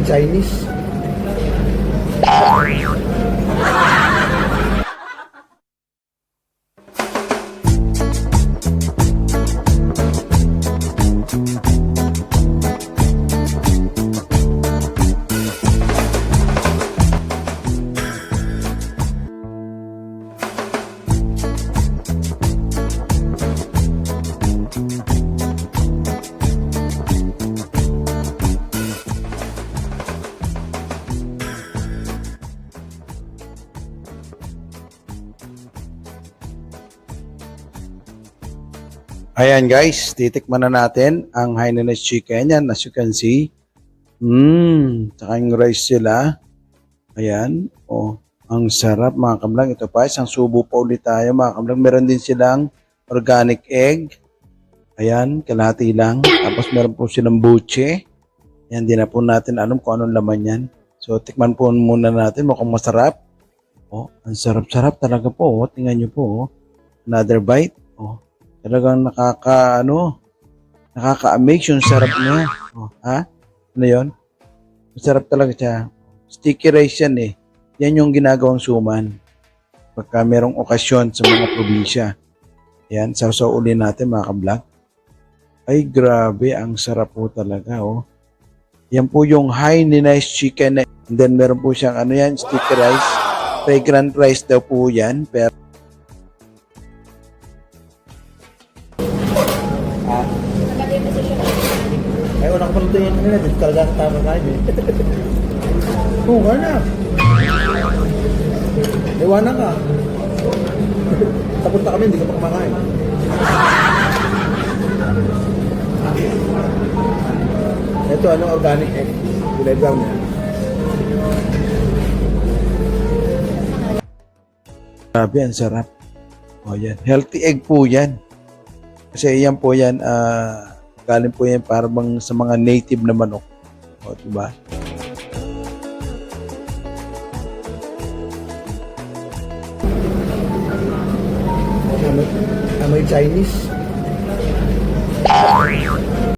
Chinese. Ayan guys, titikman na natin ang Hainanese chicken. Yan, as you can see. Tsaka yung rice sila. Ayan, oh, ang sarap mga kamlang. Ito pa, isang subo pa ulit tayo mga kamlang. Meron din silang organic egg. Ayan, kalahati lang. Tapos meron po silang buche. Yan, di na po natin alam kung anong laman yan. So, tikman po muna natin. Mukhang masarap. Oh, ang sarap-sarap talaga po. Oh. Tingnan nyo po. Oh. Another bite. Oh. Talagang nakaka-amaze yung sarap niya. Oh, ha? Ano yun? Masarap talaga siya. Sticky rice yan eh. Yan yung ginagawang suman. Pagka merong okasyon sa mga probinsya. Yan, sausaw-uli natin mga kablog. Ay, grabe. Ang sarap po talaga, oh. Yan po yung Hainanese chicken. And then meron po siyang sticky rice. Fragrant rice daw po yan. Pero Ay, unang ko nito yung kanila. Dito talaga ang tama kain eh. Oo, nga na. Iwanan ka. Tapos na kami, hindi ka pa kumakain. Ito, anong organic egg? Gulay brown yan. grabe, ang sarap. O yan, healthy egg po yan. Kasi yan po yan, galing po yan para bang sa mga native na manok. O, diba? Amoy Chinese.